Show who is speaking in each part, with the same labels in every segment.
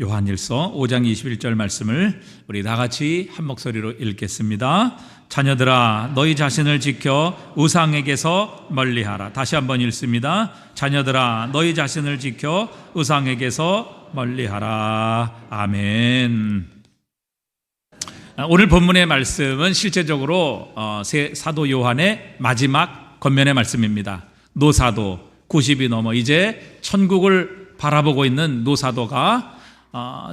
Speaker 1: 요한일서 5장 21절 말씀을 우리 다 같이 한 목소리로 읽겠습니다. 자녀들아 너희 자신을 지켜 우상에게서 멀리하라. 다시 한번 읽습니다. 자녀들아 너희 자신을 지켜 우상에게서 멀리하라. 아멘. 오늘 본문의 말씀은 실제적으로 사도 요한의 마지막 권면의 말씀입니다. 노사도 90이 넘어 이제 천국을 바라보고 있는 노사도가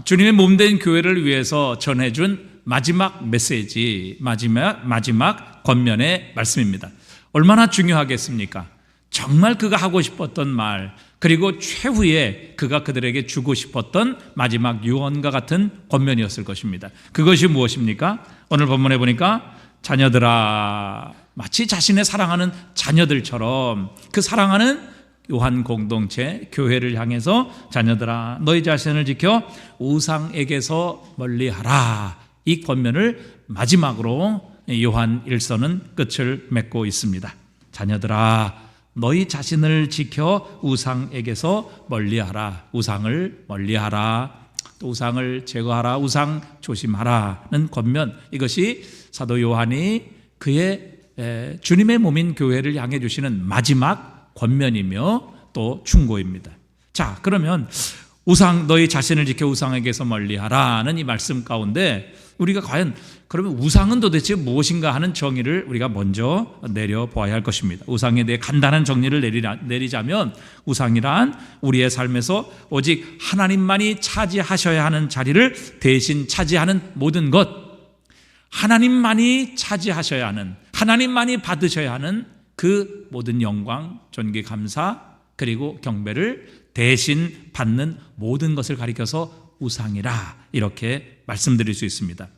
Speaker 1: 주님의 몸된 교회를 위해서 전해준 마지막 메시지, 마지막 권면의 말씀입니다. 얼마나 중요하겠습니까? 정말 그가 하고 싶었던 말, 그리고 최후에 그가 그들에게 주고 싶었던 마지막 유언과 같은 권면이었을 것입니다. 그것이 무엇입니까? 오늘 본문에 보니까 자녀들아, 마치 자신의 사랑하는 자녀들처럼 그 사랑하는 요한 공동체 교회를 향해서 자녀들아 너희 자신을 지켜 우상에게서 멀리하라, 이 권면을 마지막으로 요한 1서는 끝을 맺고 있습니다. 자녀들아 너희 자신을 지켜 우상에게서 멀리하라. 우상을 멀리하라, 또 우상을 제거하라, 우상 조심하라는 권면, 이것이 사도 요한이 그의 주님의 몸인 교회를 향해 주시는 마지막 권면이며 또 충고입니다. 자, 그러면 우상, 너희 자신을 지켜 우상에게서 멀리하라는 이 말씀 가운데 우리가 과연 그러면 우상은 도대체 무엇인가 하는 정의를 우리가 먼저 내려보아야 할 것입니다. 우상에 대해 간단한 정리를 내리자면 우상이란 우리의 삶에서 오직 하나님만이 차지하셔야 하는 자리를 대신 차지하는 모든 것, 하나님만이 차지하셔야 하는, 하나님만이 받으셔야 하는 그 모든 영광, 존귀, 감사, 그리고 경배를 대신 받는 모든 것을 가리켜서 우상이라 이렇게 말씀드릴 수 있습니다.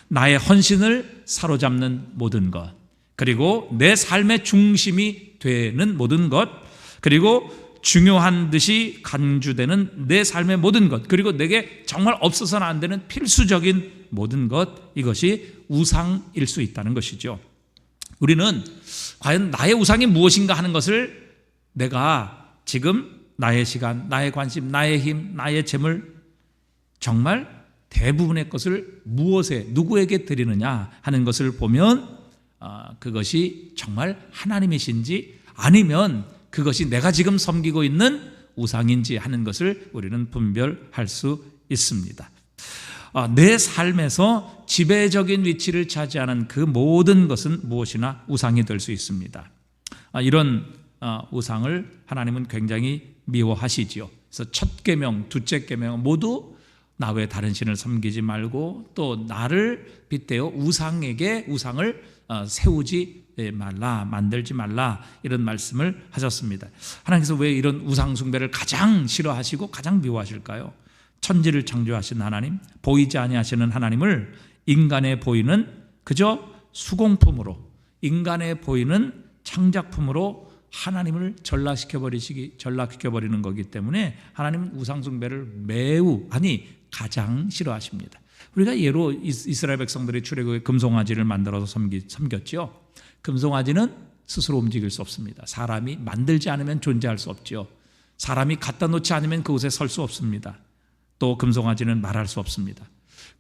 Speaker 1: 나의 헌신을 사로잡는 모든 것, 그리고 내 삶의 중심이 되는 모든 것, 그리고 중요한 듯이 간주되는 내 삶의 모든 것, 그리고 내게 정말 없어서는 안 되는 필수적인 모든 것, 이것이 우상일 수 있다는 것이죠. 우리는 과연 나의 우상이 무엇인가 하는 것을 내가 지금 나의 시간, 나의 관심, 나의 힘, 나의 재물, 정말 대부분의 것을 무엇에, 누구에게 드리느냐 하는 것을 보면 그것이 정말 하나님이신지 아니면 그것이 내가 지금 섬기고 있는 우상인지 하는 것을 우리는 분별할 수 있습니다. 내 삶에서 지배적인 위치를 차지하는 그 모든 것은 무엇이나 우상이 될 수 있습니다. 이런 우상을 하나님은 굉장히 미워하시지요. 그래서 첫 계명, 둘째 계명 모두 나 외 다른 신을 섬기지 말고 또 나를 빗대어 우상을 세우지 말라, 만들지 말라, 이런 말씀을 하셨습니다. 하나님께서 왜 이런 우상 숭배를 가장 싫어하시고 가장 미워하실까요? 천지를 창조하신 하나님, 보이지 아니하시는 하나님을 인간에 보이는 그저 수공품으로, 인간에 보이는 창작품으로 하나님을 전락시켜버리는 거기 때문에 하나님은 우상숭배를 가장 싫어하십니다. 우리가 예로 이스라엘 백성들이 출애굽에 금송아지를 만들어서 섬겼죠. 금송아지는 스스로 움직일 수 없습니다. 사람이 만들지 않으면 존재할 수 없죠. 사람이 갖다 놓지 않으면 그곳에 설 수 없습니다. 또 금송아지는 말할 수 없습니다.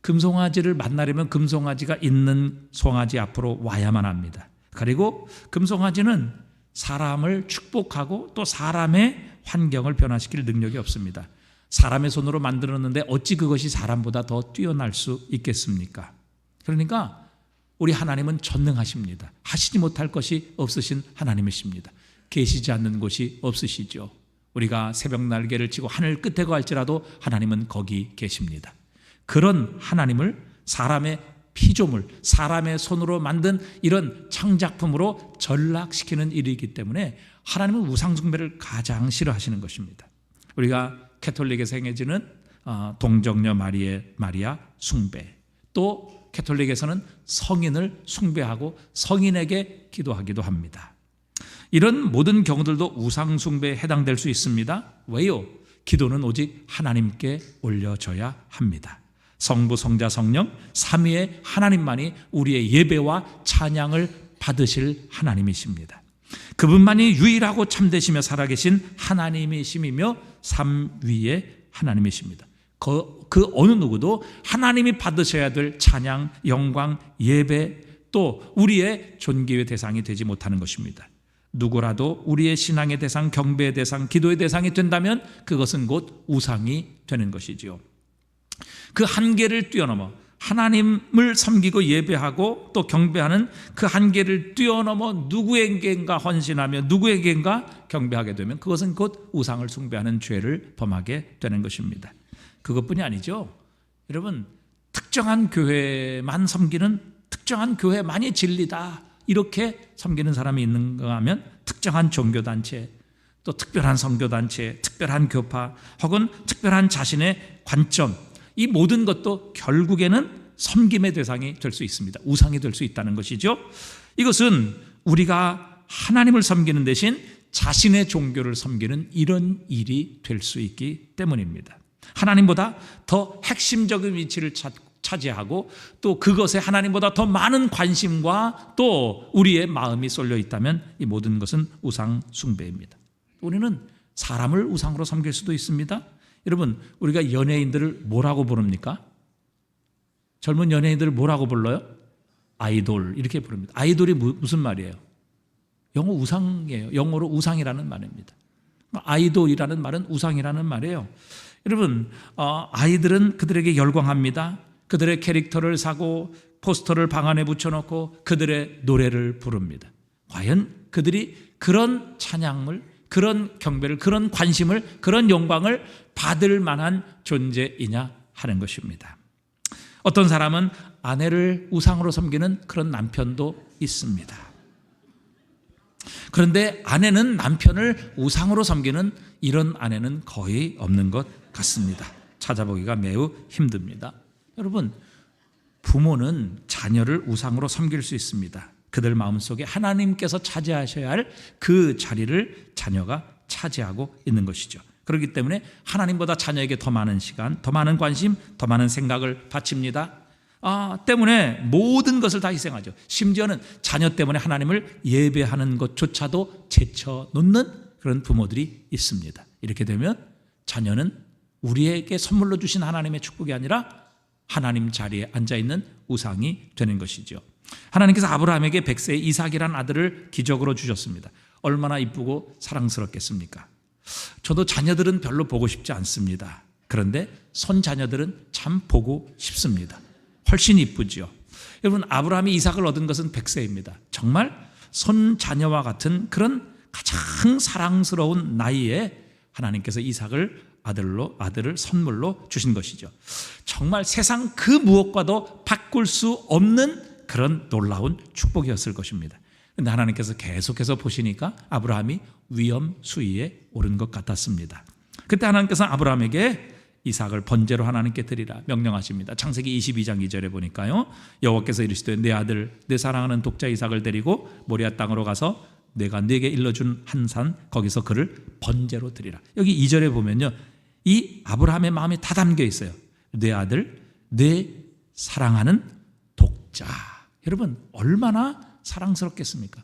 Speaker 1: 금송아지를 만나려면 금송아지가 있는 송아지 앞으로 와야만 합니다. 그리고 금송아지는 사람을 축복하고 또 사람의 환경을 변화시킬 능력이 없습니다. 사람의 손으로 만들었는데 어찌 그것이 사람보다 더 뛰어날 수 있겠습니까? 그러니까 우리 하나님은 전능하십니다. 하시지 못할 것이 없으신 하나님이십니다. 계시지 않는 곳이 없으시죠. 우리가 새벽 날개를 치고 하늘 끝에 갈지라도 하나님은 거기 계십니다. 그런 하나님을 사람의 피조물, 사람의 손으로 만든 이런 창작품으로 전락시키는 일이기 때문에 하나님은 우상숭배를 가장 싫어하시는 것입니다. 우리가 캐톨릭에서 행해지는 동정녀 마리아 숭배, 또 캐톨릭에서는 성인을 숭배하고 성인에게 기도하기도 합니다. 이런 모든 경우들도 우상숭배에 해당될 수 있습니다. 왜요? 기도는 오직 하나님께 올려져야 합니다. 성부, 성자, 성령 삼위의 하나님만이 우리의 예배와 찬양을 받으실 하나님이십니다. 그분만이 유일하고 참되시며 살아계신 하나님이심이며 삼위의 하나님이십니다. 그 어느 누구도 하나님이 받으셔야 될 찬양, 영광, 예배, 또 우리의 존귀의 대상이 되지 못하는 것입니다. 누구라도 우리의 신앙의 대상, 경배의 대상, 기도의 대상이 된다면 그것은 곧 우상이 되는 것이지요. 그 한계를 뛰어넘어 하나님을 섬기고 예배하고 또 경배하는 그 한계를 뛰어넘어 누구에게인가 헌신하며 누구에게인가 경배하게 되면 그것은 곧 우상을 숭배하는 죄를 범하게 되는 것입니다. 그것뿐이 아니죠. 여러분, 특정한 교회만 섬기는, 특정한 교회만이 진리다 이렇게 섬기는 사람이 있는가 하면 특정한 종교단체, 또 특별한 선교단체, 특별한 교파 혹은 특별한 자신의 관점, 이 모든 것도 결국에는 섬김의 대상이 될 수 있습니다. 우상이 될 수 있다는 것이죠. 이것은 우리가 하나님을 섬기는 대신 자신의 종교를 섬기는 이런 일이 될 수 있기 때문입니다. 하나님보다 더 핵심적인 위치를 차지하고 또 그것에 하나님보다 더 많은 관심과 또 우리의 마음이 쏠려 있다면 이 모든 것은 우상 숭배입니다. 우리는 사람을 우상으로 섬길 수도 있습니다. 여러분, 우리가 연예인들을 뭐라고 부릅니까? 젊은 연예인들을 뭐라고 불러요? 아이돌 이렇게 부릅니다. 아이돌이 무슨 말이에요? 영어 우상이에요. 영어로 우상이라는 말입니다. 아이돌이라는 말은 우상이라는 말이에요. 여러분, 아이들은 그들에게 열광합니다. 그들의 캐릭터를 사고 포스터를 방 안에 붙여놓고 그들의 노래를 부릅니다. 과연 그들이 그런 찬양을, 그런 경배를, 그런 관심을, 그런 영광을 받을 만한 존재이냐 하는 것입니다. 어떤 사람은 아내를 우상으로 섬기는 그런 남편도 있습니다. 그런데 아내는 남편을 우상으로 섬기는 이런 아내는 거의 없는 것 같습니다. 찾아보기가 매우 힘듭니다. 여러분, 부모는 자녀를 우상으로 섬길 수 있습니다. 그들 마음속에 하나님께서 차지하셔야 할 그 자리를 자녀가 차지하고 있는 것이죠. 그렇기 때문에 하나님보다 자녀에게 더 많은 시간, 더 많은 관심, 더 많은 생각을 바칩니다. 때문에 모든 것을 다 희생하죠. 심지어는 자녀 때문에 하나님을 예배하는 것조차도 제쳐놓는 그런 부모들이 있습니다. 이렇게 되면 자녀는 우리에게 선물로 주신 하나님의 축복이 아니라 하나님 자리에 앉아있는 우상이 되는 것이죠. 하나님께서 아브라함에게 100세의 이삭이라는 아들을 기적으로 주셨습니다. 얼마나 이쁘고 사랑스럽겠습니까? 저도 자녀들은 별로 보고 싶지 않습니다. 그런데 손자녀들은 참 보고 싶습니다. 훨씬 이쁘죠. 여러분, 아브라함이 이삭을 얻은 것은 100세입니다. 정말 손자녀와 같은 그런 가장 사랑스러운 나이에 하나님께서 이삭을 아들을 선물로 주신 것이죠. 정말 세상 그 무엇과도 바꿀 수 없는 그런 놀라운 축복이었을 것입니다. 그런데 하나님께서 계속해서 보시니까 아브라함이 위험 수위에 오른 것 같았습니다. 그때 하나님께서 아브라함에게 이삭을 번제로 하나님께 드리라 명령하십니다. 창세기 22장 2절에 보니까요, 여호와께서 이르시되 내 아들 내 사랑하는 독자 이삭을 데리고 모리아 땅으로 가서 내가 네게 일러준 한 산 거기서 그를 번제로 드리라. 여기 2절에 보면요, 이 아브라함의 마음이 다 담겨 있어요. 내 아들 내 사랑하는 독자. 여러분, 얼마나 사랑스럽겠습니까?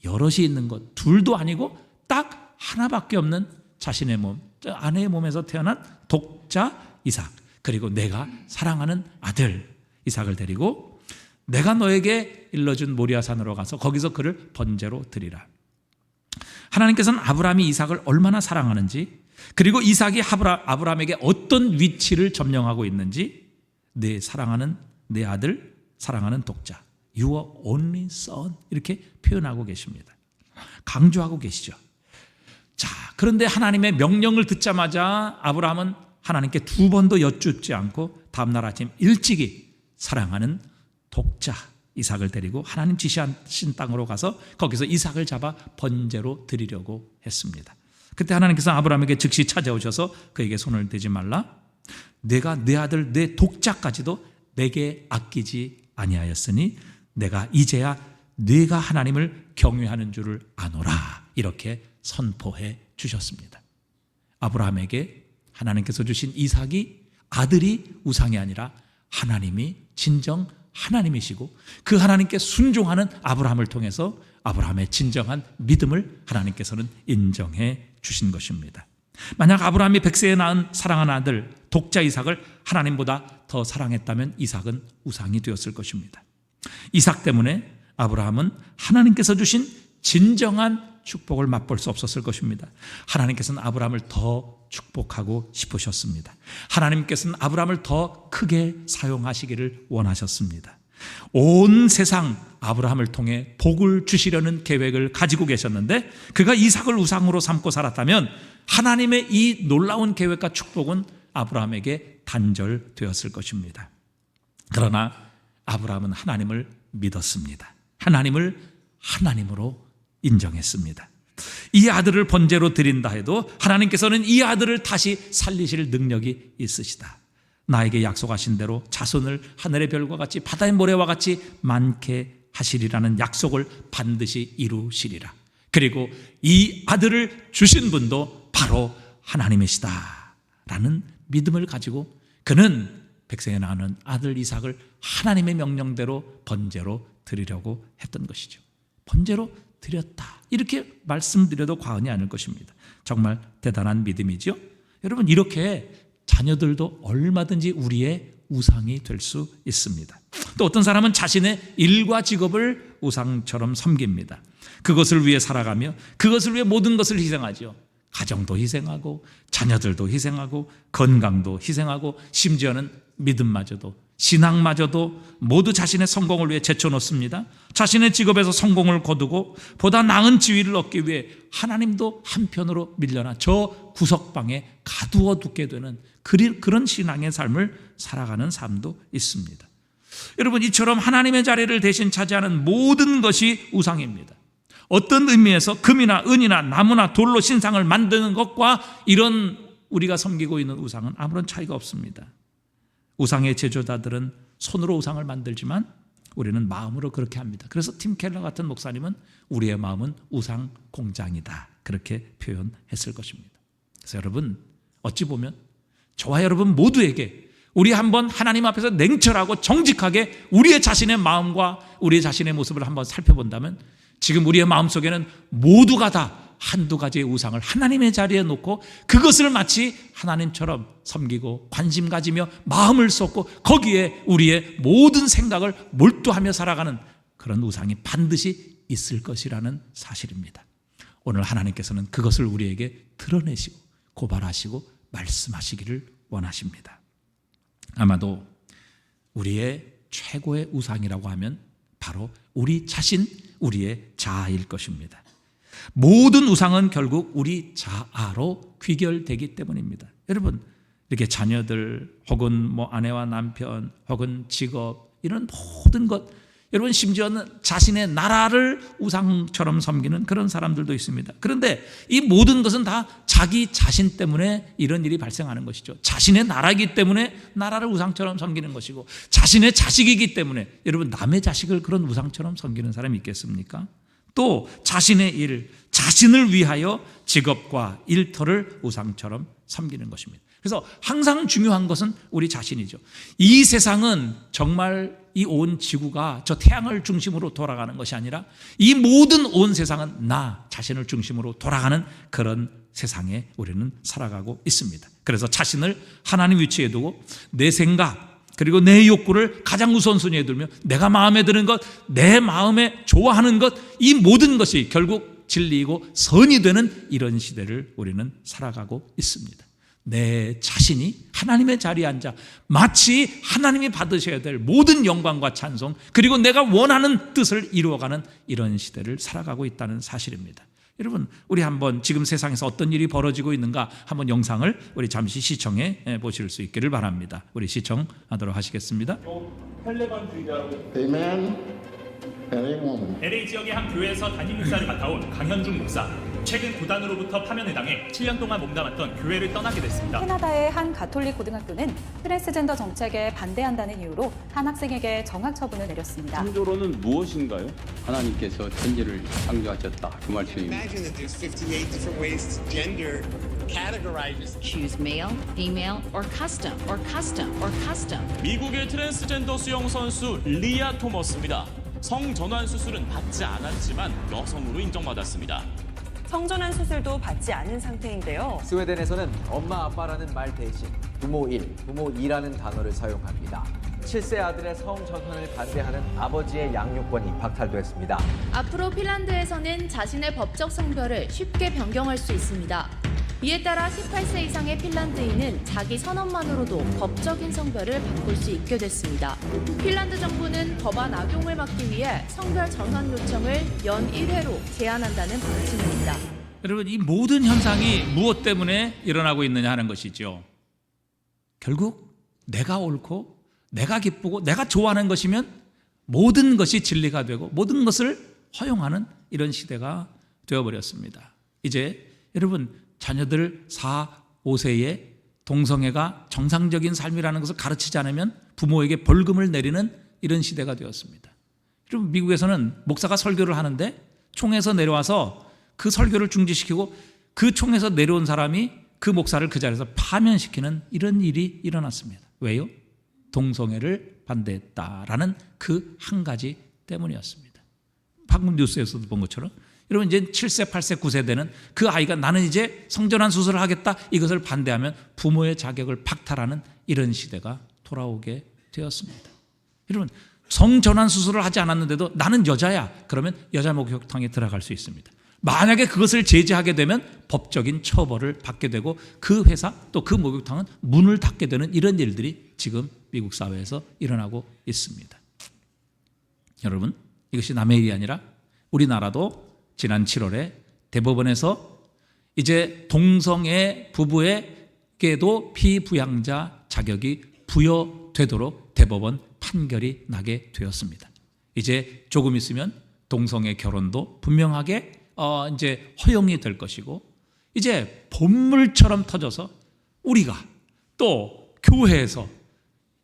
Speaker 1: 여럿이 있는 것, 둘도 아니고 딱 하나밖에 없는 자신의 몸, 아내의 몸에서 태어난 독자 이삭, 그리고 내가 사랑하는 아들 이삭을 데리고 내가 너에게 일러준 모리아산으로 가서 거기서 그를 번제로 드리라. 하나님께서는 아브라함이 이삭을 얼마나 사랑하는지, 그리고 이삭이 아브라함에게 어떤 위치를 점령하고 있는지, 내 사랑하는 내 아들, 사랑하는 독자, Your only son, 이렇게 표현하고 계십니다. 강조하고 계시죠. 자, 그런데 하나님의 명령을 듣자마자 아브라함은 하나님께 두 번도 여쭙지 않고 다음날 아침 일찍이 사랑하는 독자 이삭을 데리고 하나님 지시하신 땅으로 가서 거기서 이삭을 잡아 번제로 드리려고 했습니다. 그때 하나님께서 아브라함에게 즉시 찾아오셔서 그에게 손을 대지 말라. 내가 내 아들 내 독자까지도 내게 아끼지 아니하였으니 내가 이제야 네가 하나님을 경외하는 줄을 아노라. 이렇게 선포해 주셨습니다. 아브라함에게 하나님께서 주신 이삭이 아들이 우상이 아니라 하나님이 진정 하나님이시고 그 하나님께 순종하는 아브라함을 통해서 아브라함의 진정한 믿음을 하나님께서는 인정해 주신 것입니다. 만약 아브라함이 100세에 낳은 사랑하는 아들 독자 이삭을 하나님보다 더 사랑했다면 이삭은 우상이 되었을 것입니다. 이삭 때문에 아브라함은 하나님께서 주신 진정한 축복을 맛볼 수 없었을 것입니다. 하나님께서는 아브라함을 더 축복하고 싶으셨습니다. 하나님께서는 아브라함을 더 크게 사용하시기를 원하셨습니다. 온 세상 아브라함을 통해 복을 주시려는 계획을 가지고 계셨는데 그가 이삭을 우상으로 삼고 살았다면 하나님의 이 놀라운 계획과 축복은 아브라함에게 단절되었을 것입니다. 그러나 아브라함은 하나님을 믿었습니다. 하나님을 하나님으로 인정했습니다. 이 아들을 번제로 드린다 해도 하나님께서는 이 아들을 다시 살리실 능력이 있으시다. 나에게 약속하신 대로 자손을 하늘의 별과 같이 바다의 모래와 같이 많게 하시리라는 약속을 반드시 이루시리라. 그리고 이 아들을 주신 분도 바로 하나님이시다 라는 믿음을 가지고 그는 백성에 나오는 아들 이삭을 하나님의 명령대로 번제로 드리려고 했던 것이죠. 번제로 드렸다 이렇게 말씀드려도 과언이 아닐 것입니다. 정말 대단한 믿음이죠. 여러분 이렇게 자녀들도 얼마든지 우리의 우상이 될 수 있습니다. 또 어떤 사람은 자신의 일과 직업을 우상처럼 섬깁니다. 그것을 위해 살아가며 그것을 위해 모든 것을 희생하죠. 가정도 희생하고 자녀들도 희생하고 건강도 희생하고 심지어는 믿음마저도 신앙마저도 모두 자신의 성공을 위해 제쳐놓습니다. 자신의 직업에서 성공을 거두고 보다 나은 지위를 얻기 위해 하나님도 한편으로 밀려나 저 구석방에 가두어 두게 되는 그런 신앙의 삶을 살아가는 삶도 있습니다. 여러분 이처럼 하나님의 자리를 대신 차지하는 모든 것이 우상입니다. 어떤 의미에서 금이나 은이나 나무나 돌로 신상을 만드는 것과 이런 우리가 섬기고 있는 우상은 아무런 차이가 없습니다. 우상의 제조자들은 손으로 우상을 만들지만 우리는 마음으로 그렇게 합니다. 그래서 팀 켈러 같은 목사님은 우리의 마음은 우상 공장이다 그렇게 표현했을 것입니다. 그래서 여러분 어찌 보면 저와 여러분 모두에게 우리 한번 하나님 앞에서 냉철하고 정직하게 우리의 자신의 마음과 우리의 자신의 모습을 한번 살펴본다면 지금 우리의 마음속에는 모두가 다 한두 가지의 우상을 하나님의 자리에 놓고 그것을 마치 하나님처럼 섬기고 관심 가지며 마음을 쏟고 거기에 우리의 모든 생각을 몰두하며 살아가는 그런 우상이 반드시 있을 것이라는 사실입니다. 오늘 하나님께서는 그것을 우리에게 드러내시고 고발하시고 말씀하시기를 원하십니다. 아마도 우리의 최고의 우상이라고 하면 바로 우리 자신, 우리의 자아일 것입니다. 모든 우상은 결국 우리 자아로 귀결되기 때문입니다. 여러분 이렇게 자녀들 혹은 아내와 남편 혹은 직업 이런 모든 것 여러분 심지어는 자신의 나라를 우상처럼 섬기는 그런 사람들도 있습니다. 그런데 이 모든 것은 다 자기 자신 때문에 이런 일이 발생하는 것이죠. 자신의 나라이기 때문에 나라를 우상처럼 섬기는 것이고 자신의 자식이기 때문에 여러분 남의 자식을 그런 우상처럼 섬기는 사람이 있겠습니까? 또 자신의 일, 자신을 위하여 직업과 일터를 우상처럼 섬기는 것입니다. 그래서 항상 중요한 것은 우리 자신이죠. 이 세상은 정말 이 온 지구가 저 태양을 중심으로 돌아가는 것이 아니라 이 모든 온 세상은 나 자신을 중심으로 돌아가는 그런 세상에 우리는 살아가고 있습니다. 그래서 자신을 하나님 위치에 두고 내 생각 그리고 내 욕구를 가장 우선순위에 두며 내가 마음에 드는 것, 내 마음에 좋아하는 것, 이 모든 것이 결국 진리이고 선이 되는 이런 시대를 우리는 살아가고 있습니다. 내 자신이 하나님의 자리에 앉아 마치 하나님이 받으셔야 될 모든 영광과 찬송 그리고 내가 원하는 뜻을 이루어가는 이런 시대를 살아가고 있다는 사실입니다. 여러분 우리 한번 지금 세상에서 어떤 일이 벌어지고 있는가 한번 영상을 우리 잠시 시청해 보실 수 있기를 바랍니다. 우리 시청하도록 하시겠습니다.
Speaker 2: LA 지역의 한 교회에서 담임 목사를 맡아온 강현중 목사. 최근 교단으로부터 파면에 당해 7년 동안 몸담았던 교회를 떠나게 됐습니다.
Speaker 3: 캐나다의 한 가톨릭 고등학교는 트랜스젠더 정책에 반대한다는 이유로 한 학생에게 정학 처분을 내렸습니다.
Speaker 4: 창조론은 무엇인가요? 하나님께서 천지를 창조하셨다 그 말씀입니다.
Speaker 5: Imagine that there's 58 different ways to gender categorize.
Speaker 6: Choose male, female, or custom, or custom, or custom.
Speaker 2: 미국의 트랜스젠더 수영 선수 리아 토머스입니다. 성전환 수술은 받지 않았지만 여성으로 인정받았습니다.
Speaker 7: 성전환 수술도 받지 않은 상태인데요.
Speaker 8: 스웨덴에서는 엄마 아빠라는 말 대신 부모 1, 부모 2라는 단어를 사용합니다. 7세 아들의 성전환을 반대하는 아버지의 양육권이 박탈됐습니다.
Speaker 9: 앞으로 핀란드에서는 자신의 법적 성별을 쉽게 변경할 수 있습니다. 이에 따라 18세 이상의 핀란드인은 자기 선언만으로도 법적인 성별을 바꿀 수 있게 됐습니다. 핀란드 정부는 법안 악용을 막기 위해 성별 전환 요청을 연 1회로 제한한다는 방침입니다.
Speaker 1: 여러분, 이 모든 현상이 무엇 때문에 일어나고 있느냐 하는 것이죠. 결국 내가 옳고 내가 기쁘고 내가 좋아하는 것이면 모든 것이 진리가 되고 모든 것을 허용하는 이런 시대가 되어버렸습니다. 이제 여러분, 자녀들 4, 5세에 동성애가 정상적인 삶이라는 것을 가르치지 않으면 부모에게 벌금을 내리는 이런 시대가 되었습니다. 여러분, 미국에서는 목사가 설교를 하는데 총에서 내려와서 그 설교를 중지시키고 그 총에서 내려온 사람이 그 목사를 그 자리에서 파면시키는 이런 일이 일어났습니다. 왜요? 동성애를 반대했다라는 그 한 가지 때문이었습니다. 방금 뉴스에서도 본 것처럼 여러분, 이제 7세, 8세, 9세대는 그 아이가 나는 이제 성전환 수술을 하겠다, 이것을 반대하면 부모의 자격을 박탈하는 이런 시대가 돌아오게 되었습니다. 여러분, 성전환 수술을 하지 않았는데도 나는 여자야, 그러면 여자 목욕탕에 들어갈 수 있습니다. 만약에 그것을 제지하게 되면 법적인 처벌을 받게 되고 그 회사 또 그 목욕탕은 문을 닫게 되는 이런 일들이 지금 미국 사회에서 일어나고 있습니다. 여러분, 이것이 남의 일이 아니라 우리나라도 지난 7월에 대법원에서 이제 동성애 부부에게도 피부양자 자격이 부여되도록 대법원 판결이 나게 되었습니다. 이제 조금 있으면 동성애 결혼도 분명하게 이제 허용이 될 것이고, 이제 본물처럼 터져서 우리가 또 교회에서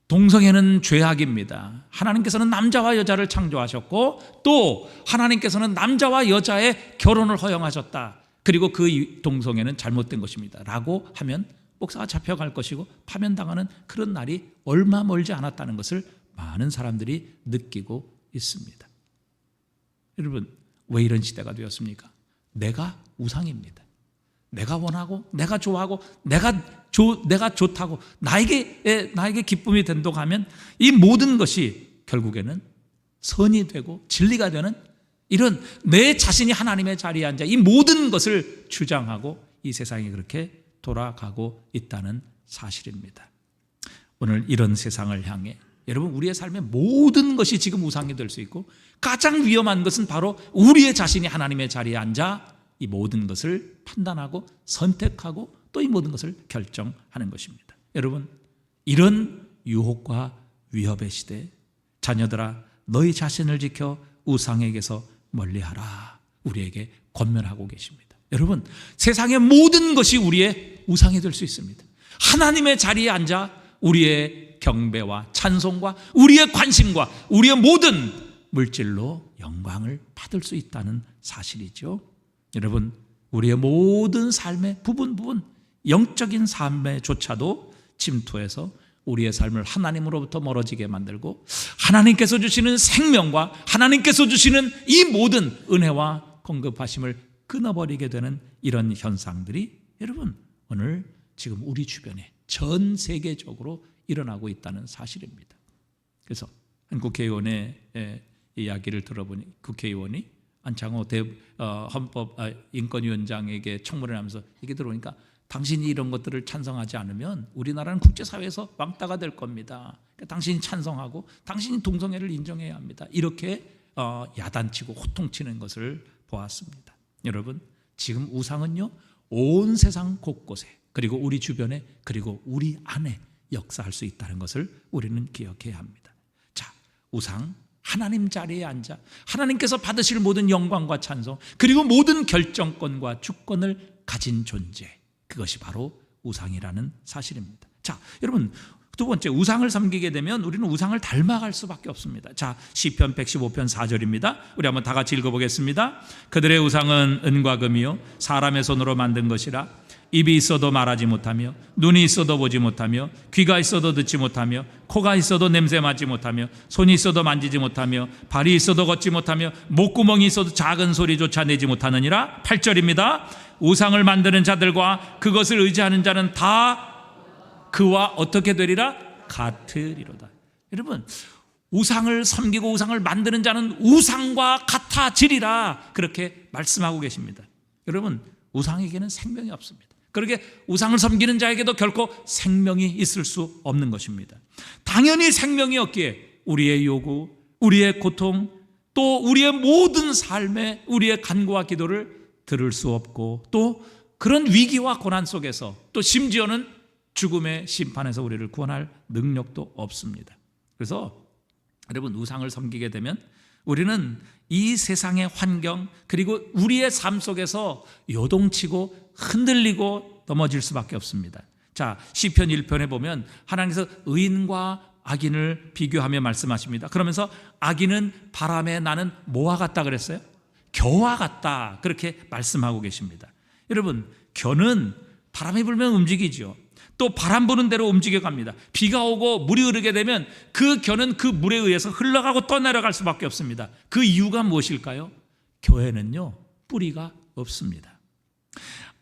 Speaker 1: 동성애는 죄악입니다. 하나님께서는 남자와 여자를 창조하셨고 또 하나님께서는 남자와 여자의 결혼을 허용하셨다. 그리고 그 동성애는 잘못된 것입니다. 라고 하면 목사가 잡혀갈 것이고 파면당하는 그런 날이 얼마 멀지 않았다는 것을 많은 사람들이 느끼고 있습니다. 여러분, 왜 이런 시대가 되었습니까? 내가 우상입니다. 내가 원하고 내가 좋아하고 내가 좋다고 나에게 기쁨이 된다고 하면 이 모든 것이 결국에는 선이 되고 진리가 되는 이런 내 자신이 하나님의 자리에 앉아 이 모든 것을 주장하고 이 세상이 그렇게 돌아가고 있다는 사실입니다. 오늘 이런 세상을 향해 여러분, 우리의 삶의 모든 것이 지금 우상이 될 수 있고 가장 위험한 것은 바로 우리의 자신이 하나님의 자리에 앉아 이 모든 것을 판단하고 선택하고 또 이 모든 것을 결정하는 것입니다. 여러분, 이런 유혹과 위협의 시대에 자녀들아, 너희 자신을 지켜 우상에게서 멀리하라, 우리에게 권면하고 계십니다. 여러분, 세상의 모든 것이 우리의 우상이 될 수 있습니다. 하나님의 자리에 앉아 우리의 경배와 찬송과 우리의 관심과 우리의 모든 물질로 영광을 받을 수 있다는 사실이죠. 여러분, 우리의 모든 삶의 부분 영적인 삶에조차도 침투해서 우리의 삶을 하나님으로부터 멀어지게 만들고 하나님께서 주시는 생명과 하나님께서 주시는 이 모든 은혜와 공급하심을 끊어버리게 되는 이런 현상들이 여러분, 오늘 지금 우리 주변에 전 세계적으로 일어나고 있다는 사실입니다. 그래서 한 국회의원의 이야기를 들어보니 국회의원이 안창호 인권위원장에게 청문을 하면서 얘기 들어보니까 당신이 이런 것들을 찬성하지 않으면 우리나라는 국제사회에서 왕따가 될 겁니다. 그러니까 당신이 찬성하고 당신이 동성애를 인정해야 합니다. 이렇게 야단치고 호통치는 것을 보았습니다. 여러분, 지금 우상은요, 온 세상 곳곳에 그리고 우리 주변에 그리고 우리 안에 역사할 수 있다는 것을 우리는 기억해야 합니다. 자, 우상, 하나님 자리에 앉아 하나님께서 받으실 모든 영광과 찬송 그리고 모든 결정권과 주권을 가진 존재, 그것이 바로 우상이라는 사실입니다. 자, 여러분, 두 번째, 우상을 섬기게 되면 우리는 우상을 닮아갈 수밖에 없습니다. 자, 시편 115편 4절입니다. 우리 한번 다 같이 읽어보겠습니다. 그들의 우상은 은과 금이요 사람의 손으로 만든 것이라 입이 있어도 말하지 못하며, 눈이 있어도 보지 못하며, 귀가 있어도 듣지 못하며, 코가 있어도 냄새 맡지 못하며, 손이 있어도 만지지 못하며, 발이 있어도 걷지 못하며, 목구멍이 있어도 작은 소리조차 내지 못하느니라. 8절입니다. 우상을 만드는 자들과 그것을 의지하는 자는 다 그와 어떻게 되리라? 같으리로다. 여러분, 우상을 섬기고 우상을 만드는 자는 우상과 같아지리라, 그렇게 말씀하고 계십니다. 여러분, 우상에게는 생명이 없습니다. 그렇게 우상을 섬기는 자에게도 결코 생명이 있을 수 없는 것입니다. 당연히 생명이 없기에 우리의 요구, 우리의 고통, 또 우리의 모든 삶에 우리의 간구와 기도를 들을 수 없고, 또 그런 위기와 고난 속에서 또 심지어는 죽음의 심판에서 우리를 구원할 능력도 없습니다. 그래서 여러분, 우상을 섬기게 되면 우리는 이 세상의 환경, 그리고 우리의 삶 속에서 요동치고 흔들리고 넘어질 수밖에 없습니다. 자, 시편 1편에 보면 하나님께서 의인과 악인을 비교하며 말씀하십니다. 그러면서 악인은 바람에 나는 뭐와 같다 그랬어요? 겨와 같다, 그렇게 말씀하고 계십니다. 여러분, 겨는 바람이 불면 움직이죠. 또 바람 부는 대로 움직여갑니다. 비가 오고 물이 흐르게 되면 그 겨는 그 물에 의해서 흘러가고 떠내려갈 수밖에 없습니다. 그 이유가 무엇일까요? 겨에는요, 뿌리가 없습니다.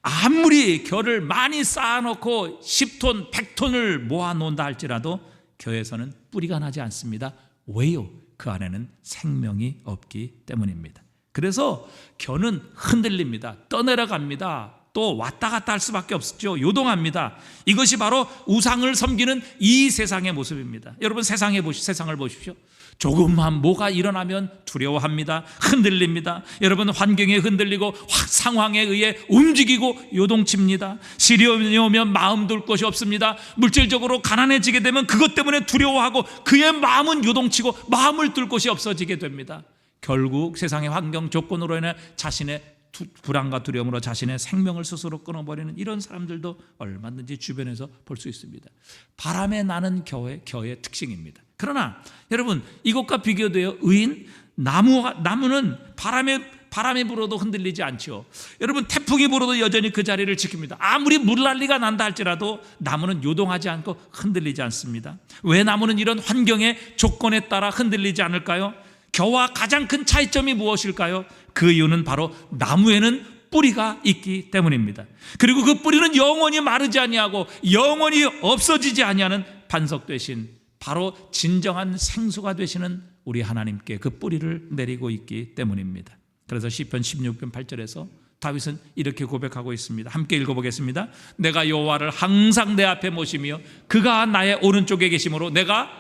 Speaker 1: 아무리 겨를 많이 쌓아놓고 10톤, 100톤을 모아놓는다 할지라도 겨에서는 뿌리가 나지 않습니다. 왜요? 그 안에는 생명이 없기 때문입니다. 그래서 겨는 흔들립니다. 떠내려갑니다. 또 왔다 갔다 할 수밖에 없죠. 요동합니다. 이것이 바로 우상을 섬기는 이 세상의 모습입니다. 여러분, 세상을 보십시오. 조금만 뭐가 일어나면 두려워합니다. 흔들립니다. 여러분, 환경에 흔들리고 상황에 의해 움직이고 요동칩니다. 시련이 오면 마음 둘 곳이 없습니다. 물질적으로 가난해지게 되면 그것 때문에 두려워하고 그의 마음은 요동치고 마음을 둘 곳이 없어지게 됩니다. 결국 세상의 환경 조건으로 인해 자신의 불안과 두려움으로 자신의 생명을 스스로 끊어버리는 이런 사람들도 얼마든지 주변에서 볼 수 있습니다. 바람에 나는 겨의 특징입니다. 그러나 여러분, 이것과 비교되어 의인, 나무는 바람이 불어도 흔들리지 않죠. 여러분, 태풍이 불어도 여전히 그 자리를 지킵니다. 아무리 물난리가 난다 할지라도 나무는 요동하지 않고 흔들리지 않습니다. 왜 나무는 이런 환경의 조건에 따라 흔들리지 않을까요? 겨와 가장 큰 차이점이 무엇일까요? 그 이유는 바로 나무에는 뿌리가 있기 때문입니다. 그리고 그 뿌리는 영원히 마르지 아니하고 영원히 없어지지 아니하는 반석 되신 바로 진정한 생수가 되시는 우리 하나님께 그 뿌리를 내리고 있기 때문입니다. 그래서 시편 16편 8절에서 다윗은 이렇게 고백하고 있습니다. 함께 읽어보겠습니다. 내가 여호와를 항상 내 앞에 모시며 그가 나의 오른쪽에 계심으로 내가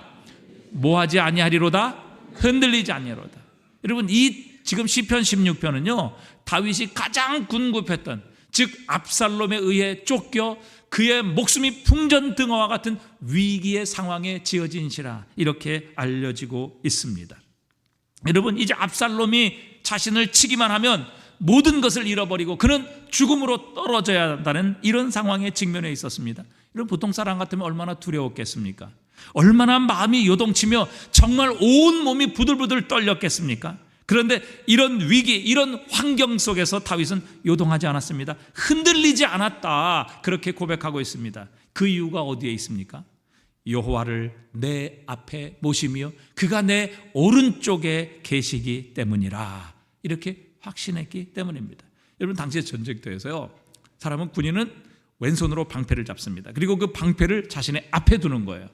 Speaker 1: 뭐하지 아니하리로다? 흔들리지 아니하리로다. 여러분, 이 지금 시편 16편은요, 다윗이 가장 궁급했던, 즉 압살롬에 의해 쫓겨 그의 목숨이 풍전등화와 같은 위기의 상황에 지어진 시라, 이렇게 알려지고 있습니다. 여러분, 이제 압살롬이 자신을 치기만 하면 모든 것을 잃어버리고 그는 죽음으로 떨어져야 한다는 이런 상황에 직면해 있었습니다. 이런 보통 사람 같으면 얼마나 두려웠겠습니까? 얼마나 마음이 요동치며 정말 온 몸이 부들부들 떨렸겠습니까? 그런데 이런 위기, 이런 환경 속에서 다윗은 요동하지 않았습니다. 흔들리지 않았다, 그렇게 고백하고 있습니다. 그 이유가 어디에 있습니까? 여호와를 내 앞에 모시며 그가 내 오른쪽에 계시기 때문이라, 이렇게 확신했기 때문입니다. 여러분, 당시의 전쟁터에서요, 군인은 왼손으로 방패를 잡습니다. 그리고 그 방패를 자신의 앞에 두는 거예요.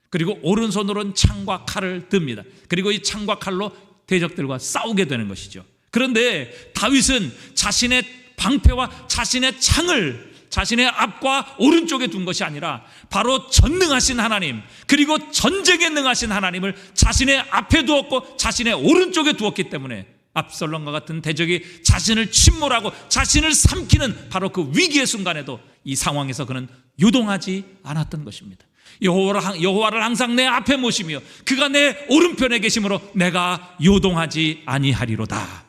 Speaker 1: 그리고 오른손으로는 창과 칼을 듭니다. 그리고 이 창과 칼로 대적들과 싸우게 되는 것이죠. 그런데 다윗은 자신의 방패와 자신의 창을 자신의 앞과 오른쪽에 둔 것이 아니라 바로 전능하신 하나님, 그리고 전쟁에 능하신 하나님을 자신의 앞에 두었고 자신의 오른쪽에 두었기 때문에 압살롬과 같은 대적이 자신을 침몰하고 자신을 삼키는 바로 그 위기의 순간에도 이 상황에서 그는 요동하지 않았던 것입니다. 여호와를 항상 내 앞에 모시며 그가 내 오른편에 계심으로 내가 요동하지 아니하리로다.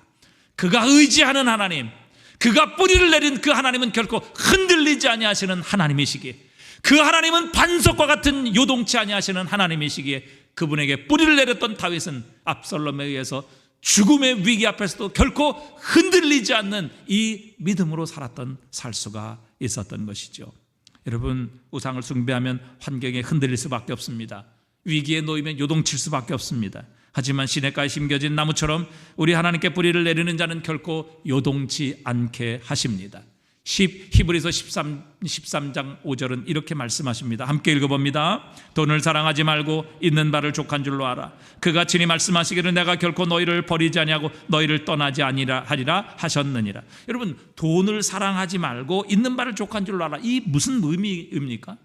Speaker 1: 그가 의지하는 하나님, 그가 뿌리를 내린 그 하나님은 결코 흔들리지 아니하시는 하나님이시기에, 그 하나님은 반석과 같은 요동치 아니하시는 하나님이시기에 그분에게 뿌리를 내렸던 다윗은 압살롬에 의해서 죽음의 위기 앞에서도 결코 흔들리지 않는 이 믿음으로 살았던 살 수가 있었던 것이죠. 여러분, 우상을 숭배하면 환경에 흔들릴 수밖에 없습니다. 위기에 놓이면 요동칠 수밖에 없습니다. 하지만 시냇가에 심겨진 나무처럼 우리 하나님께 뿌리를 내리는 자는 결코 요동치 않게 하십니다. 히브리서 13장 5절은 이렇게 말씀하십니다. 함께 읽어봅니다. 돈을 사랑하지 말고 있는 바를 족한 줄로 알아. 그가 친히 말씀하시기를 내가 결코 너희를 버리지 아니하고 너희를 떠나지 하리라 하셨느니라. 여러분, 돈을 사랑하지 말고 있는 바를 족한 줄로 알아. 이 무슨 의미입니까?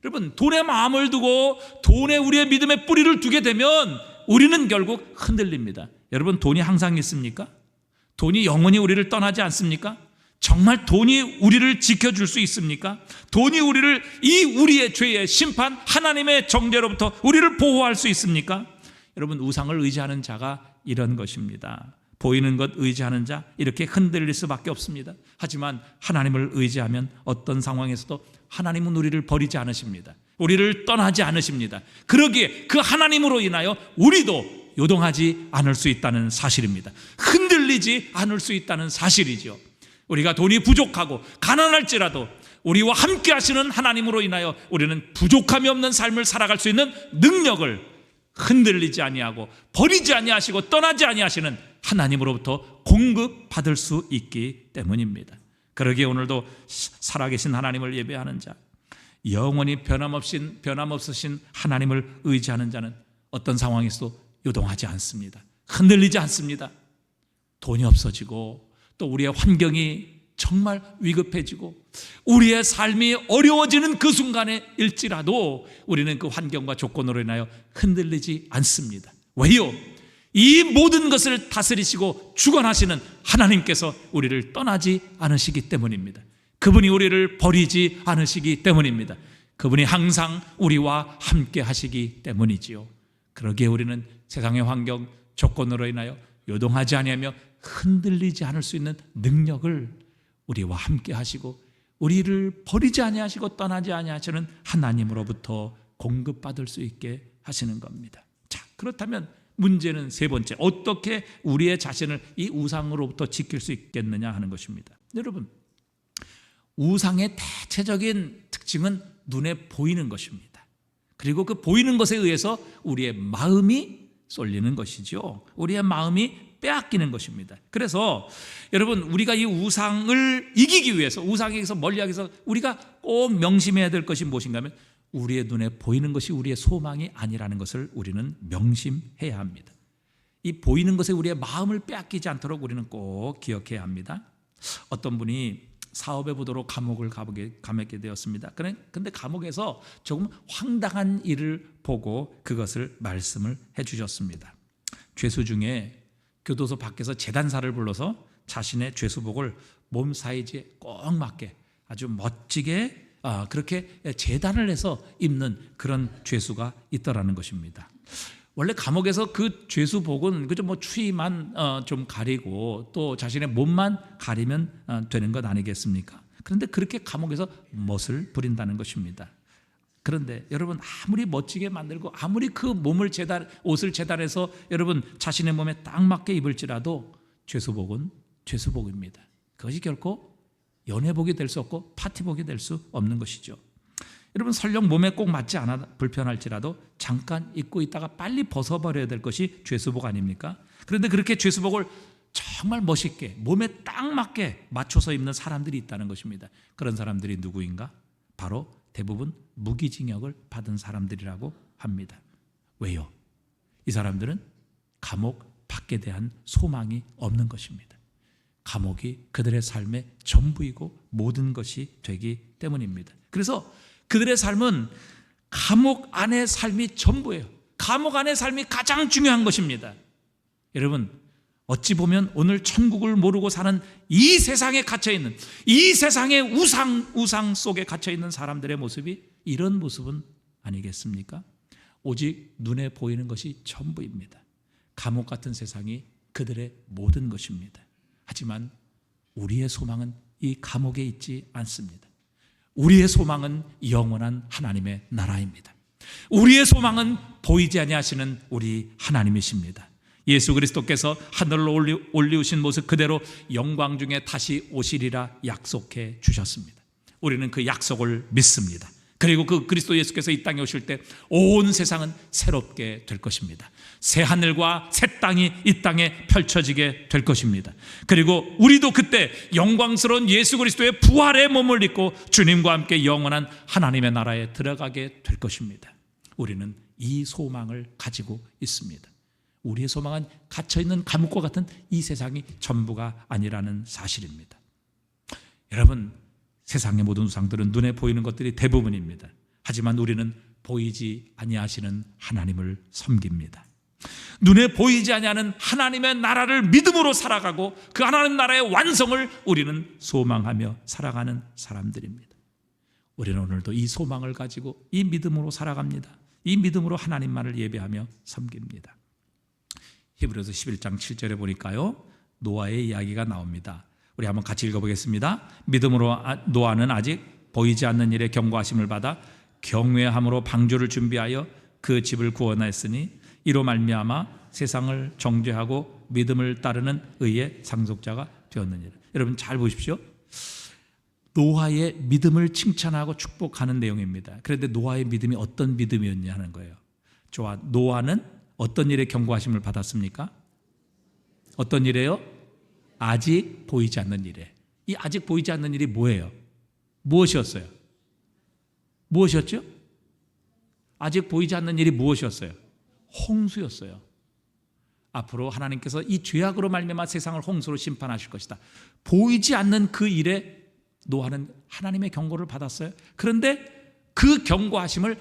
Speaker 1: 여러분, 돈에 마음을 두고 돈에 우리의 믿음의 뿌리를 두게 되면 우리는 결국 흔들립니다. 여러분, 돈이 항상 있습니까? 돈이 영원히 우리를 떠나지 않습니까? 정말 돈이 우리를 지켜줄 수 있습니까? 돈이 우리를 우리의 죄의 심판, 하나님의 정죄로부터 우리를 보호할 수 있습니까? 여러분, 우상을 의지하는 자가 이런 것입니다. 보이는 것 의지하는 자, 이렇게 흔들릴 수밖에 없습니다. 하지만 하나님을 의지하면 어떤 상황에서도 하나님은 우리를 버리지 않으십니다. 우리를 떠나지 않으십니다. 그러기에 그 하나님으로 인하여 우리도 요동하지 않을 수 있다는 사실입니다. 흔들리지 않을 수 있다는 사실이죠. 우리가 돈이 부족하고 가난할지라도 우리와 함께 하시는 하나님으로 인하여 우리는 부족함이 없는 삶을 살아갈 수 있는 능력을 흔들리지 아니하고 버리지 아니하시고 떠나지 아니하시는 하나님으로부터 공급받을 수 있기 때문입니다. 그러기에 오늘도 살아계신 하나님을 예배하는 자, 영원히 변함없으신 하나님을 의지하는 자는 어떤 상황에서도 요동하지 않습니다. 흔들리지 않습니다. 돈이 없어지고 또 우리의 환경이 정말 위급해지고 우리의 삶이 어려워지는 그 순간에 일지라도 우리는 그 환경과 조건으로 인하여 흔들리지 않습니다. 왜요? 이 모든 것을 다스리시고 주관하시는 하나님께서 우리를 떠나지 않으시기 때문입니다. 그분이 우리를 버리지 않으시기 때문입니다. 그분이 항상 우리와 함께 하시기 때문이지요. 그러기에 우리는 세상의 환경, 조건으로 인하여 요동하지 아니하며 흔들리지 않을 수 있는 능력을 우리와 함께 하시고 우리를 버리지 아니하시고 떠나지 아니하시는 하나님으로부터 공급받을 수 있게 하시는 겁니다. 자, 그렇다면 문제는 세 번째, 어떻게 우리의 자신을 이 우상으로부터 지킬 수 있겠느냐 하는 것입니다. 여러분, 우상의 대체적인 특징은 눈에 보이는 것입니다. 그리고 그 보이는 것에 의해서 우리의 마음이 쏠리는 것이죠. 우리의 마음이 빼앗기는 것입니다. 그래서 여러분, 우리가 이 우상을 이기기 위해서, 우상에게서 멀리하기 위해서 우리가 꼭 명심해야 될 것이 무엇인가 하면 우리의 눈에 보이는 것이 우리의 소망이 아니라는 것을 우리는 명심해야 합니다. 이 보이는 것에 우리의 마음을 빼앗기지 않도록 우리는 꼭 기억해야 합니다. 어떤 분이 사업의 부도로 감옥을 감게 되었습니다. 그런데 감옥에서 조금 황당한 일을 보고 그것을 말씀을 해주셨습니다. 죄수 중에 교도소 밖에서 제단사를 불러서 자신의 죄수복을 몸 사이즈에 꼭 맞게 아주 멋지게 그렇게 제단을 해서 입는 그런 죄수가 있더라는 것입니다. 원래 감옥에서 그 죄수복은 그저 뭐 추위만 좀 가리고 또 자신의 몸만 가리면 되는 것 아니겠습니까? 그런데 그렇게 감옥에서 멋을 부린다는 것입니다. 그런데 여러분, 아무리 멋지게 만들고 아무리 그 옷을 제단해서 여러분 자신의 몸에 딱 맞게 입을지라도 죄수복은 죄수복입니다. 그것이 결코 연회복이 될 수 없고 파티복이 될 수 없는 것이죠. 여러분, 설령 몸에 꼭 맞지 않아 불편할지라도 잠깐 입고 있다가 빨리 벗어버려야 될 것이 죄수복 아닙니까? 그런데 그렇게 죄수복을 정말 멋있게 몸에 딱 맞게 맞춰서 입는 사람들이 있다는 것입니다. 그런 사람들이 누구인가? 바로 대부분 무기징역을 받은 사람들이라고 합니다. 왜요? 이 사람들은 감옥 밖에 대한 소망이 없는 것입니다. 감옥이 그들의 삶의 전부이고 모든 것이 되기 때문입니다. 그래서 그들의 삶은 감옥 안의 삶이 전부예요. 감옥 안의 삶이 가장 중요한 것입니다. 여러분, 어찌 보면 오늘 천국을 모르고 사는 이 세상에 갇혀있는, 이 세상의 우상 속에 갇혀있는 사람들의 모습이 이런 모습은 아니겠습니까? 오직 눈에 보이는 것이 전부입니다. 감옥 같은 세상이 그들의 모든 것입니다. 하지만 우리의 소망은 이 감옥에 있지 않습니다. 우리의 소망은 영원한 하나님의 나라입니다. 우리의 소망은 보이지 아니하시는 우리 하나님이십니다. 예수 그리스도께서 하늘로 올리우신 모습 그대로 영광 중에 다시 오시리라 약속해 주셨습니다. 우리는 그 약속을 믿습니다. 그리고 그 그리스도 예수께서 이 땅에 오실 때 온 세상은 새롭게 될 것입니다. 새 하늘과 새 땅이 이 땅에 펼쳐지게 될 것입니다. 그리고 우리도 그때 영광스러운 예수 그리스도의 부활의 몸을 입고 주님과 함께 영원한 하나님의 나라에 들어가게 될 것입니다. 우리는 이 소망을 가지고 있습니다. 우리의 소망은 갇혀있는 감옥과 같은 이 세상이 전부가 아니라는 사실입니다. 여러분, 세상의 모든 우상들은 눈에 보이는 것들이 대부분입니다. 하지만 우리는 보이지 아니하시는 하나님을 섬깁니다. 눈에 보이지 아니하는 하나님의 나라를 믿음으로 살아가고 그 하나님 나라의 완성을 우리는 소망하며 살아가는 사람들입니다. 우리는 오늘도 이 소망을 가지고 이 믿음으로 살아갑니다. 이 믿음으로 하나님만을 예배하며 섬깁니다. 히브리서 11장 7절에 보니까요, 노아의 이야기가 나옵니다. 우리 한번 같이 읽어보겠습니다. 믿음으로 노아는 아직 보이지 않는 일에 경고하심을 받아 경외함으로 방주를 준비하여 그 집을 구원하였으니 이로 말미암아 세상을 정죄하고 믿음을 따르는 의의 상속자가 되었느니라. 여러분 잘 보십시오. 노아의 믿음을 칭찬하고 축복하는 내용입니다. 그런데 노아의 믿음이 어떤 믿음이었냐 하는 거예요. 좋아, 노아는 어떤 일에 경고하심을 받았습니까? 어떤 일이에요? 아직 보이지 않는 일에. 이 아직 보이지 않는 일이 뭐예요? 무엇이었어요? 무엇이었죠? 아직 보이지 않는 일이 무엇이었어요? 홍수였어요. 앞으로 하나님께서 이 죄악으로 말미암아 세상을 홍수로 심판하실 것이다. 보이지 않는 그 일에 노아는 하나님의 경고를 받았어요. 그런데 그 경고하심을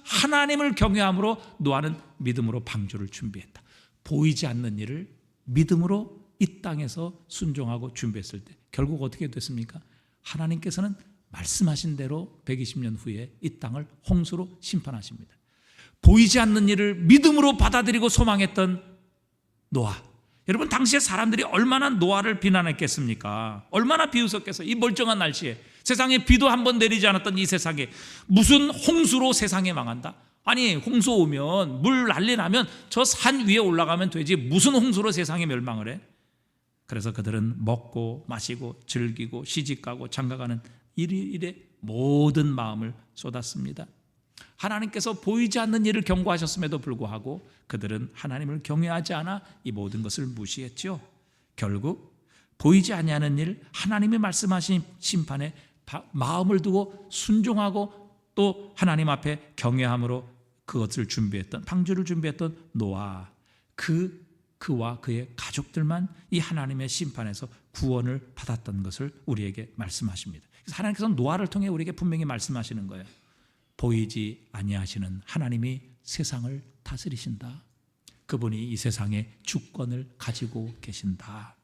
Speaker 1: 하나님을 경외함으로 노아는 믿음으로 방주를 준비했다. 보이지 않는 일을 믿음으로 이 땅에서 순종하고 준비했을 때 결국 어떻게 됐습니까? 하나님께서는 말씀하신 대로 120년 후에 이 땅을 홍수로 심판하십니다. 보이지 않는 일을 믿음으로 받아들이고 소망했던 노아. 여러분, 당시에 사람들이 얼마나 노아를 비난했겠습니까? 얼마나 비웃었겠어요. 이 멀쩡한 날씨에, 세상에 비도 한 번 내리지 않았던 이 세상에 무슨 홍수로 세상에 망한다? 아니, 홍수 오면 물 난리 나면 저 산 위에 올라가면 되지 무슨 홍수로 세상에 멸망을 해? 그래서 그들은 먹고 마시고 즐기고 시집가고 장가가는 일에 모든 마음을 쏟았습니다. 하나님께서 보이지 않는 일을 경고하셨음에도 불구하고 그들은 하나님을 경외하지 않아 이 모든 것을 무시했죠. 결국 보이지 아니하는 일, 하나님이 말씀하신 심판에 마음을 두고 순종하고 또 하나님 앞에 경외함으로 그것을 준비했던, 방주를 준비했던 노아, 그와 그의 가족들만 이 하나님의 심판에서 구원을 받았던 것을 우리에게 말씀하십니다. 그래서 하나님께서는 노아를 통해 우리에게 분명히 말씀하시는 거예요. 보이지 아니하시는 하나님이 세상을 다스리신다. 그분이 이 세상의 주권을 가지고 계신다.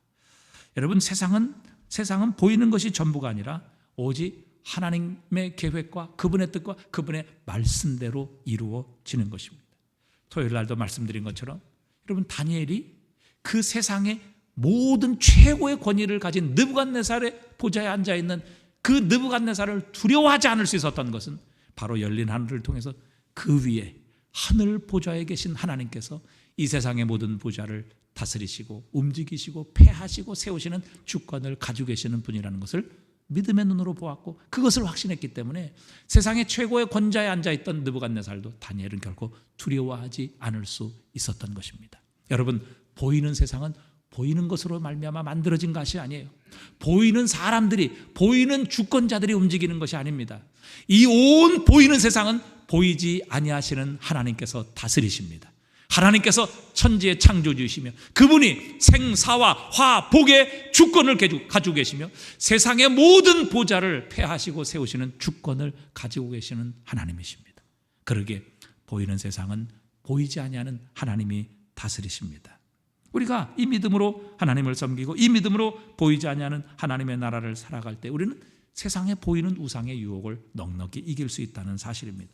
Speaker 1: 여러분, 세상은 보이는 것이 전부가 아니라 오직 하나님의 계획과 그분의 뜻과 그분의 말씀대로 이루어지는 것입니다. 토요일 날도 말씀드린 것처럼 여러분, 다니엘이 그 세상의 모든 최고의 권위를 가진 느부갓네살의 보좌에 앉아있는 그 느부갓네살을 두려워하지 않을 수 있었던 것은 바로 열린 하늘을 통해서 그 위에 하늘 보좌에 계신 하나님께서 이 세상의 모든 보좌를 다스리시고 움직이시고 폐하시고 세우시는 주권을 가지고 계시는 분이라는 것을 믿음의 눈으로 보았고 그것을 확신했기 때문에 세상의 최고의 권좌에 앉아있던 느부갓네살도 다니엘은 결코 두려워하지 않을 수 있었던 것입니다. 여러분, 보이는 세상은 보이는 것으로 말미암아 만들어진 것이 아니에요. 보이는 사람들이, 보이는 주권자들이 움직이는 것이 아닙니다. 이 온 보이는 세상은 보이지 아니하시는 하나님께서 다스리십니다. 하나님께서 천지의 창조주이시며 그분이 생사와 화, 복의 주권을 가지고 계시며 세상의 모든 보좌를 폐하시고 세우시는 주권을 가지고 계시는 하나님이십니다. 그러기에 보이는 세상은 보이지 아니하는 하나님이 다스리십니다. 우리가 이 믿음으로 하나님을 섬기고 이 믿음으로 보이지 아니하는 하나님의 나라를 살아갈 때 우리는 세상에 보이는 우상의 유혹을 넉넉히 이길 수 있다는 사실입니다.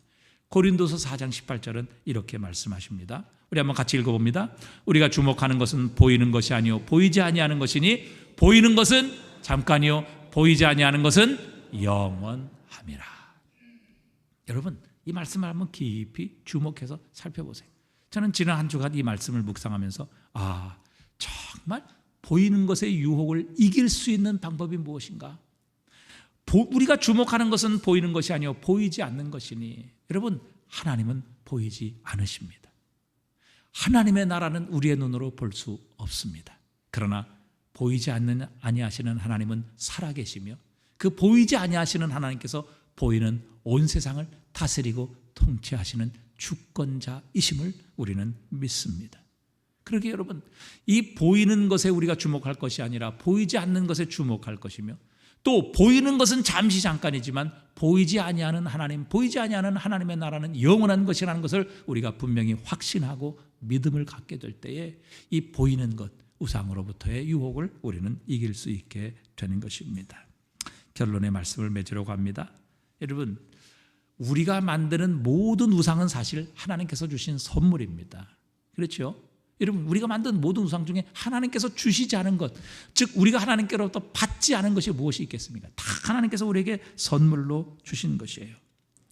Speaker 1: 고린도서 4장 18절은 이렇게 말씀하십니다. 우리 한번 같이 읽어봅니다. 우리가 주목하는 것은 보이는 것이 아니요 보이지 아니하는 것이니 보이는 것은 잠깐이요 보이지 아니하는 것은 영원함이라. 여러분, 이 말씀을 한번 깊이 주목해서 살펴보세요. 저는 지난 한 주간 이 말씀을 묵상하면서 정말 보이는 것의 유혹을 이길 수 있는 방법이 무엇인가? 우리가 주목하는 것은 보이는 것이 아니요 보이지 않는 것이니, 여러분, 하나님은 보이지 않으십니다. 하나님의 나라는 우리의 눈으로 볼 수 없습니다. 그러나 보이지 아니하시는 하나님은 살아계시며, 그 보이지 아니하시는 하나님께서 보이는 온 세상을 다스리고 통치하시는 주권자이심을 우리는 믿습니다. 그러기에 여러분, 이 보이는 것에 우리가 주목할 것이 아니라 보이지 않는 것에 주목할 것이며, 또 보이는 것은 잠시 잠깐이지만 보이지 아니하는 하나님, 보이지 아니하는 하나님의 나라는 영원한 것이라는 것을 우리가 분명히 확신하고 믿음을 갖게 될 때에 이 보이는 것, 우상으로부터의 유혹을 우리는 이길 수 있게 되는 것입니다. 결론의 말씀을 맺으려고 합니다. 여러분, 우리가 만드는 모든 우상은 사실 하나님께서 주신 선물입니다. 그렇죠? 여러분, 우리가 만든 모든 우상 중에 하나님께서 주시지 않은 것, 즉 우리가 하나님께로부터 받지 않은 것이 무엇이 있겠습니까? 다 하나님께서 우리에게 선물로 주신 것이에요.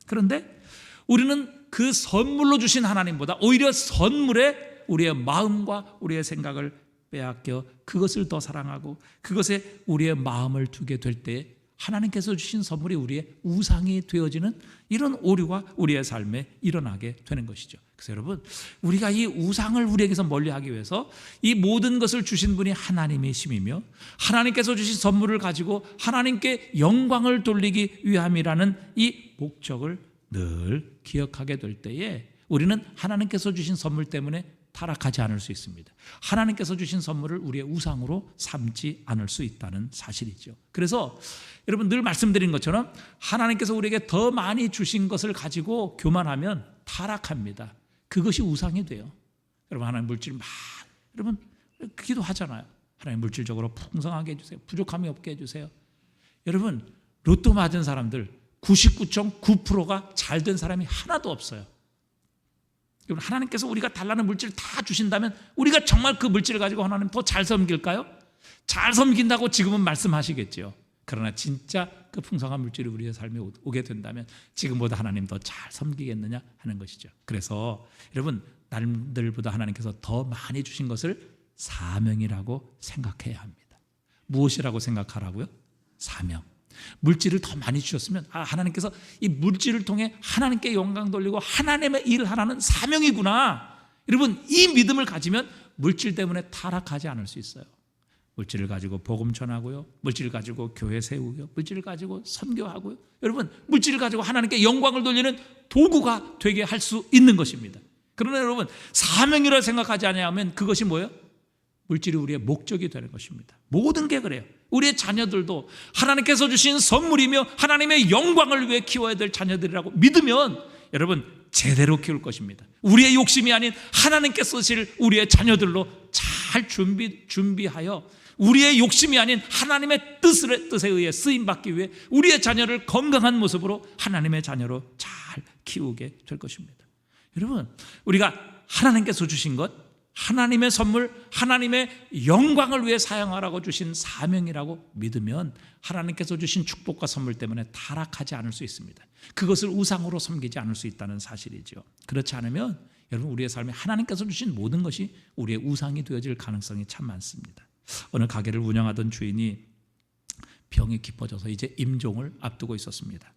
Speaker 1: 그런데 우리는 그 선물로 주신 하나님보다 오히려 선물에 우리의 마음과 우리의 생각을 빼앗겨 그것을 더 사랑하고 그것에 우리의 마음을 두게 될 때 하나님께서 주신 선물이 우리의 우상이 되어지는 이런 오류가 우리의 삶에 일어나게 되는 것이죠. 그래서 여러분, 우리가 이 우상을 우리에게서 멀리하기 위해서 이 모든 것을 주신 분이 하나님이심이며, 하나님께서 주신 선물을 가지고 하나님께 영광을 돌리기 위함이라는 이 목적을 늘 기억하게 될 때에 우리는 하나님께서 주신 선물 때문에 타락하지 않을 수 있습니다. 하나님께서 주신 선물을 우리의 우상으로 삼지 않을 수 있다는 사실이죠. 그래서 여러분, 늘 말씀드린 것처럼 하나님께서 우리에게 더 많이 주신 것을 가지고 교만하면 타락합니다. 그것이 우상이 돼요. 여러분, 하나님 물질 여러분 기도하잖아요. 하나님 물질적으로 풍성하게 해주세요. 부족함이 없게 해주세요. 여러분, 로또 맞은 사람들 99.9%가 잘 된 사람이 하나도 없어요. 여러분, 하나님께서 우리가 달라는 물질을 다 주신다면 우리가 정말 그 물질을 가지고 하나님 더 잘 섬길까요? 잘 섬긴다고 지금은 말씀하시겠죠. 그러나 진짜 그 풍성한 물질이 우리의 삶에 오게 된다면 지금보다 하나님 더 잘 섬기겠느냐 하는 것이죠. 그래서 여러분, 남들보다 하나님께서 더 많이 주신 것을 사명이라고 생각해야 합니다. 무엇이라고 생각하라고요? 사명. 물질을 더 많이 주셨으면 하나님께서 이 물질을 통해 하나님께 영광 돌리고 하나님의 일을 하라는 사명이구나. 여러분, 이 믿음을 가지면 물질 때문에 타락하지 않을 수 있어요. 물질을 가지고 복음 전하고요, 물질을 가지고 교회 세우고요, 물질을 가지고 선교하고요, 여러분, 물질을 가지고 하나님께 영광을 돌리는 도구가 되게 할 수 있는 것입니다. 그러나 여러분, 사명이라 생각하지 않으면 그것이 뭐예요? 물질이 우리의 목적이 되는 것입니다. 모든 게 그래요. 우리의 자녀들도 하나님께서 주신 선물이며 하나님의 영광을 위해 키워야 될 자녀들이라고 믿으면 여러분, 제대로 키울 것입니다. 우리의 욕심이 아닌 하나님께서 쓰실 우리의 자녀들로 잘 준비하여 우리의 욕심이 아닌 하나님의 뜻에 의해 쓰임받기 위해 우리의 자녀를 건강한 모습으로 하나님의 자녀로 잘 키우게 될 것입니다. 여러분, 우리가 하나님께서 주신 것, 하나님의 선물, 하나님의 영광을 위해 사용하라고 주신 사명이라고 믿으면 하나님께서 주신 축복과 선물 때문에 타락하지 않을 수 있습니다. 그것을 우상으로 섬기지 않을 수 있다는 사실이죠. 그렇지 않으면 여러분, 우리의 삶에 하나님께서 주신 모든 것이 우리의 우상이 되어질 가능성이 참 많습니다. 어느 가게를 운영하던 주인이 병이 깊어져서 이제 임종을 앞두고 있었습니다.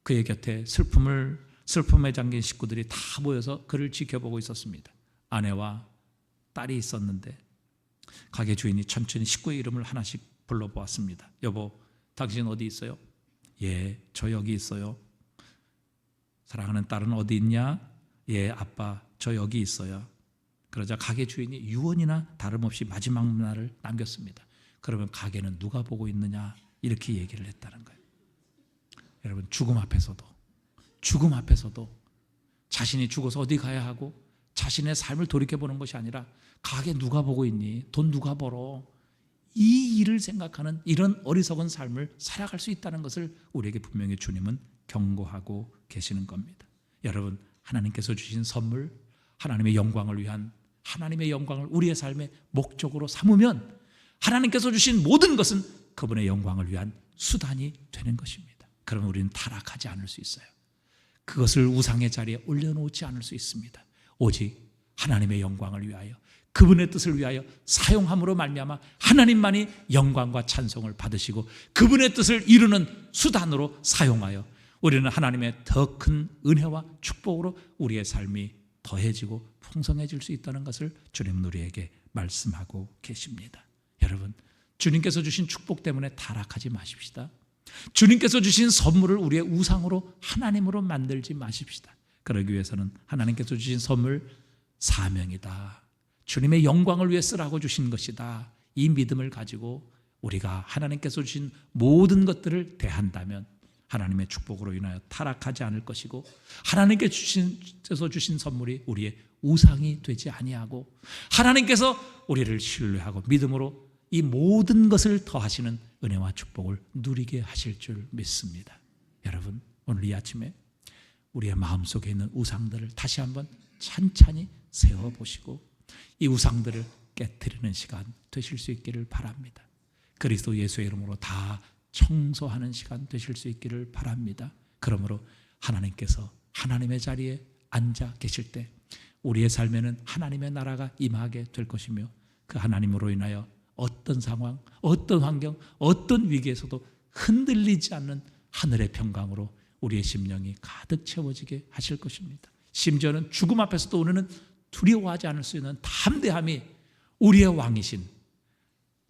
Speaker 1: 그의 곁에 슬픔에 잠긴 식구들이 다 모여서 그를 지켜보고 있었습니다. 아내와 딸이 있었는데 가게 주인이 천천히 식구의 이름을 하나씩 불러보았습니다. 여보, 당신 어디 있어요? 예, 저 여기 있어요. 사랑하는 딸은 어디 있냐? 예, 아빠, 저 여기 있어요. 그러자 가게 주인이 유언이나 다름없이 마지막 말을 남겼습니다. 그러면 가게는 누가 보고 있느냐? 이렇게 얘기를 했다는 거예요. 여러분, 죽음 앞에서도 자신이 죽어서 어디 가야 하고 자신의 삶을 돌이켜보는 것이 아니라 가게 누가 보고 있니? 돈 누가 벌어? 이 일을 생각하는 이런 어리석은 삶을 살아갈 수 있다는 것을 우리에게 분명히 주님은 경고하고 계시는 겁니다. 여러분, 하나님께서 주신 선물, 하나님의 영광을 위한 하나님의 영광을 우리의 삶의 목적으로 삼으면 하나님께서 주신 모든 것은 그분의 영광을 위한 수단이 되는 것입니다. 그러면 우리는 타락하지 않을 수 있어요. 그것을 우상의 자리에 올려놓지 않을 수 있습니다. 오직 하나님의 영광을 위하여, 그분의 뜻을 위하여 사용함으로 말미암아 하나님만이 영광과 찬송을 받으시고 그분의 뜻을 이루는 수단으로 사용하여 우리는 하나님의 더 큰 은혜와 축복으로 우리의 삶이 더해지고 풍성해질 수 있다는 것을 주님은 우리에게 말씀하고 계십니다. 여러분, 주님께서 주신 축복 때문에 타락하지 마십시다. 주님께서 주신 선물을 우리의 우상으로 하나님으로 만들지 마십시다. 그러기 위해서는 하나님께서 주신 선물 사명이다, 주님의 영광을 위해 쓰라고 주신 것이다, 이 믿음을 가지고 우리가 하나님께서 주신 모든 것들을 대한다면 하나님의 축복으로 인하여 타락하지 않을 것이고, 하나님께서 주신 선물이 우리의 우상이 되지 아니하고, 하나님께서 우리를 신뢰하고 믿음으로 이 모든 것을 더하시는 은혜와 축복을 누리게 하실 줄 믿습니다. 여러분, 오늘 이 아침에 우리의 마음속에 있는 우상들을 다시 한번 찬찬히 세워보시고 이 우상들을 깨트리는 시간 되실 수 있기를 바랍니다. 그리스도 예수의 이름으로 다 청소하는 시간 되실 수 있기를 바랍니다. 그러므로 하나님께서 하나님의 자리에 앉아 계실 때 우리의 삶에는 하나님의 나라가 임하게 될 것이며, 그 하나님으로 인하여 어떤 상황, 어떤 환경, 어떤 위기에서도 흔들리지 않는 하늘의 평강으로 우리의 심령이 가득 채워지게 하실 것입니다. 심지어는 죽음 앞에서도 우리는 두려워하지 않을 수 있는 담대함이 우리의 왕이신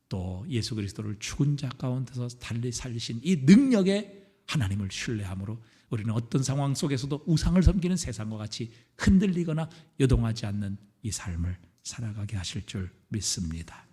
Speaker 1: 또 예수 그리스도를 죽은 자 가운데서 달리 살리신 이 능력에 하나님을 신뢰함으로 우리는 어떤 상황 속에서도 우상을 섬기는 세상과 같이 흔들리거나 요동하지 않는 이 삶을 살아가게 하실 줄 믿습니다.